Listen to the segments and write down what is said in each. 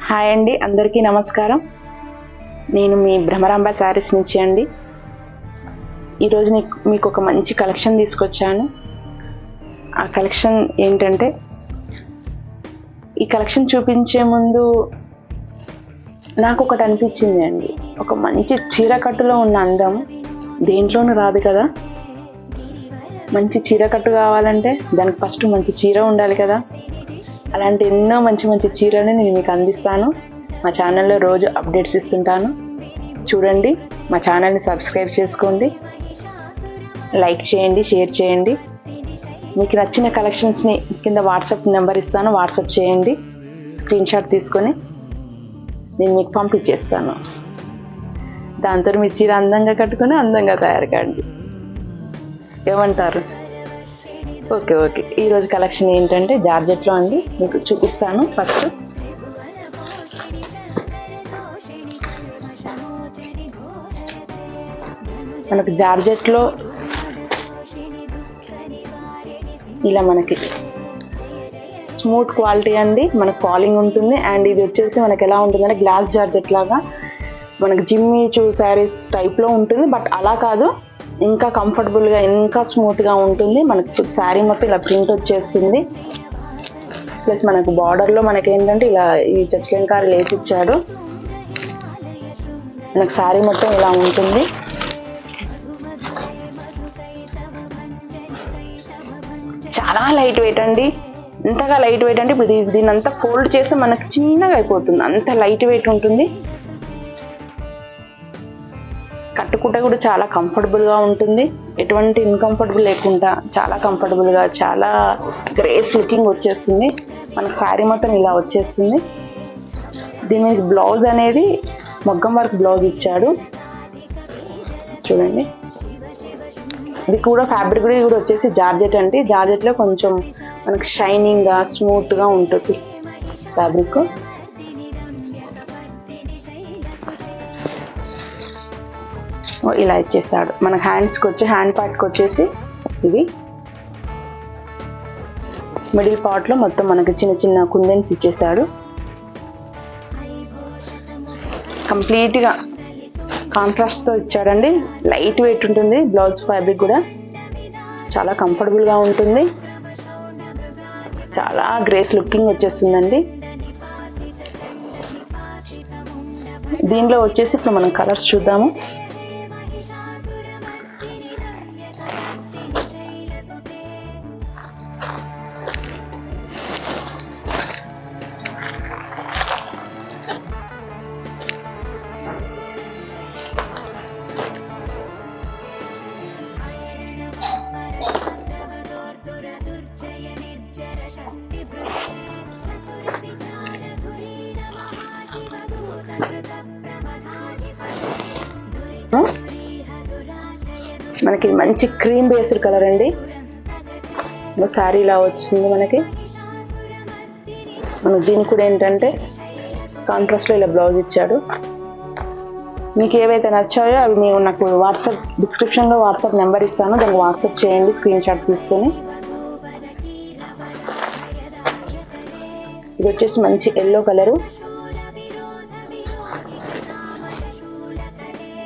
Hi అండి, అందరికీ నమస్కారం. నేను మీ భ్రమరాంబ శారీస్ నుంచి అండి. ఈరోజు మీకు ఒక మంచి కలెక్షన్ తీసుకొచ్చాను. ఆ కలెక్షన్ ఏంటంటే, ఈ కలెక్షన్ చూపించే ముందు నాకు ఒకటి అనిపించింది అండి. ఒక మంచి చీరకట్టులో ఉన్న అందం దేంట్లోనూ రాదు కదా. మంచి చీరకట్టు కావాలంటే దానికి ఫస్ట్ మంచి చీర ఉండాలి కదా. అలాంటి ఎన్నో మంచి మంచి చీరని నేను మీకు అందిస్తాను. మా ఛానల్లో రోజు అప్డేట్స్ ఇస్తుంటాను. చూడండి, మా ఛానల్ని సబ్స్క్రైబ్ చేసుకోండి, లైక్ చేయండి, షేర్ చేయండి. మీకు నచ్చిన కలెక్షన్స్ని కింద వాట్సాప్ నెంబర్ ఇస్తాను, వాట్సాప్ చేయండి. స్క్రీన్ షాట్ తీసుకొని నేను మీకు పంపించేస్తాను. దాంతో మీ చీర అందంగా కట్టుకొని అందంగా తయారు కాండి. ఏమంటారు? ఓకే. ఈరోజు కలెక్షన్ ఏంటంటే జార్జెట్లో అండి. మీకు చూపిస్తాను. ఫస్ట్ మనకు జార్జెట్లో ఇలా మనకి స్మూత్ క్వాలిటీ అండి. మనకు ఫాలింగ్ ఉంటుంది. అండ్ ఇది వచ్చేసి మనకి ఎలా ఉంటుందంటే గ్లాస్ జార్జెట్ లాగా మనకి జిమ్మి చూ శారీస్ టైప్లో ఉంటుంది. బట్ అలా కాదు, ఇంకా కంఫర్టబుల్గా, ఇంకా స్మూత్గా ఉంటుంది. మనకి శారీ మొత్తం ఇలా ప్రింట్ వచ్చేస్తుంది. ప్లస్ మనకు బార్డర్లో మనకి ఏంటంటే ఇలా ఈ చచ్చికెంకారు లేసి ఇచ్చాడు. మనకు శారీ మొత్తం ఇలా ఉంటుంది. చాలా లైట్ వెయిట్ అండి. ఇంతగా లైట్ వెయిట్ అంటే ఇప్పుడు దీని అంతా ఫోల్డ్ చేస్తే మనకు చిన్నగా అయిపోతుంది. అంత లైట్ వెయిట్ ఉంటుంది. కట్టుకుంటే కూడా చాలా కంఫర్టబుల్గా ఉంటుంది. ఎటువంటి ఇన్కంఫర్టబుల్ లేకుండా చాలా కంఫర్టబుల్గా, చాలా గ్రేస్ లుకింగ్ వచ్చేస్తుంది. మనకు శారీ మొత్తం ఇలా వచ్చేస్తుంది. దీని మీద బ్లౌజ్ అనేది మొగ్గం వర్క్ బ్లౌజ్ ఇచ్చాడు. చూడండి, ఇది కూడా ఫ్యాబ్రిక్ కూడా వచ్చేసి జార్జెట్ అండి. జార్జెట్లో కొంచెం మనకు షైనింగ్గా, స్మూత్గా ఉంటుంది ఫ్యాబ్రిక్. ఇలా ఇచ్చేసాడు. మన హ్యాండ్స్కి వచ్చి హ్యాండ్ పార్ట్కి వచ్చేసి ఇవి మిడిల్ పార్ట్లో మొత్తం మనకి చిన్న చిన్న కుందన్స్ ఇచ్చేసాడు. కంప్లీట్గా కాంట్రాస్ట్తో ఇచ్చాడండి. లైట్ వెయిట్ ఉంటుంది. బ్లౌజ్ ఫ్యాబ్రిక్ కూడా చాలా కంఫర్టబుల్గా ఉంటుంది. చాలా గ్రేస్ లుకింగ్ వచ్చేస్తుందండి. దీనిలో వచ్చేసి ఇప్పుడు మనం కలర్స్ చూద్దాము. మనకి మంచి క్రీమ్ బేస్డ్ కలర్ అండి. శారీ ఇలా వచ్చింది మనకి దీనికి కూడా ఏంటంటే కాంట్రాస్ట్లో ఇలా బ్లౌజ్ ఇచ్చాడు. మీకు ఏవైతే నచ్చాయో అవి నేను నాకు వాట్సాప్ డిస్క్రిప్షన్లో వాట్సాప్ నెంబర్ ఇస్తాను, దానికి వాట్సాప్ చేయండి స్క్రీన్ షాట్ తీసుకొని. ఇది వచ్చేసి మంచి ఎల్లో కలరు.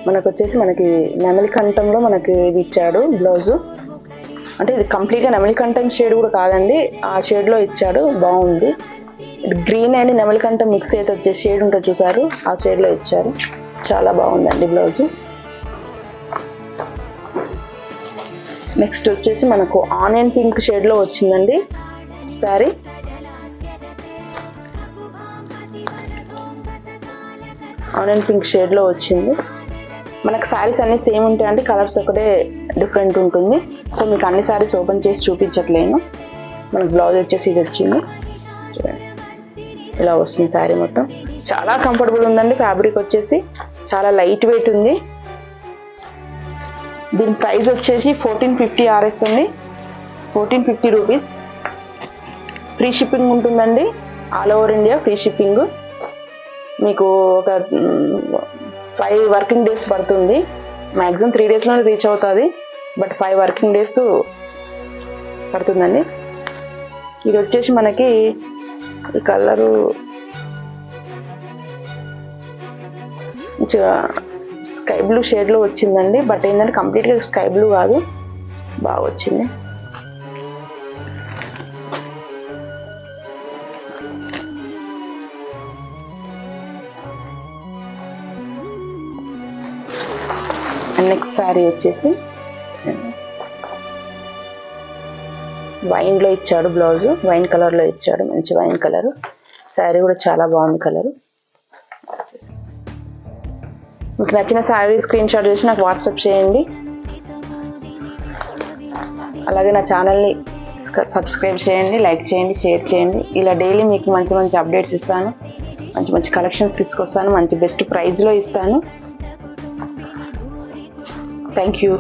మనకు వచ్చేసి మనకి నెమలి కంఠంలో మనకి ఇది ఇచ్చాడు బ్లౌజు. అంటే ఇది కంప్లీట్గా నెమలి కంఠం షేడ్ కూడా కాదండి, ఆ షేడ్లో ఇచ్చాడు. బాగుంది. గ్రీన్ అండ్ నెమలి కంఠం మిక్స్ అయితే వచ్చే షేడ్ ఉంటుంది చూసారు, ఆ షేడ్లో ఇచ్చారు. చాలా బాగుందండి బ్లౌజు. నెక్స్ట్ వచ్చేసి మనకు ఆనియన్ పింక్ షేడ్లో వచ్చిందండి శారీ. ఆనియన్ పింక్ షేడ్లో వచ్చింది. మనకు శారీస్ అన్నీ సేమ్ ఉంటాయండి, కలర్స్ ఒకటే డిఫరెంట్ ఉంటుంది. సో మీకు అన్ని శారీస్ ఓపెన్ చేసి చూపించట్లేను. మనకు బ్లౌజ్ వచ్చేసి ఇది వచ్చింది. ఇలా వస్తుంది శారీ మొత్తం. చాలా కంఫర్టబుల్ ఉందండి. ఫ్యాబ్రిక్ వచ్చేసి చాలా లైట్ వెయిట్ ఉంది. దీని ప్రైస్ వచ్చేసి 1450 RS అండి. 1450 రూపీస్. ఫ్రీ షిప్పింగ్ ఉంటుందండి. All over India free shipping. మీకు ఒక 5 వర్కింగ్ డేస్ పడుతుంది. మ్యాక్సిమం 3 డేస్లోనే రీచ్ అవుతుంది, బట్ 5 వర్కింగ్ డేస్ పడుతుందండి. ఇది వచ్చేసి మనకి ఈ కలరు మంచిగా స్కై బ్లూ షేడ్లో వచ్చిందండి. బట్ ఏంటంటే కంప్లీట్గా స్కై బ్లూ కాదు, బాగా వచ్చింది. నెక్స్ట్ శారీ వచ్చేసి వైన్లో ఇచ్చాడు, బ్లౌజ్ వైన్ కలర్లో ఇచ్చాడు, మంచి వైన్ కలర్. శారీ కూడా చాలా బాగుంది కలరు. మీకు నచ్చిన శారీ స్క్రీన్ షాట్ చేసి నాకు వాట్సాప్ చేయండి. అలాగే నా ఛానల్ని సబ్స్క్రైబ్ చేయండి, లైక్ చేయండి, షేర్ చేయండి. ఇలా డైలీ మీకు మంచి మంచి అప్డేట్స్ ఇస్తాను, మంచి మంచి కలెక్షన్స్ తీసుకొస్తాను, మంచి బెస్ట్ ప్రైస్లో ఇస్తాను. Thank you.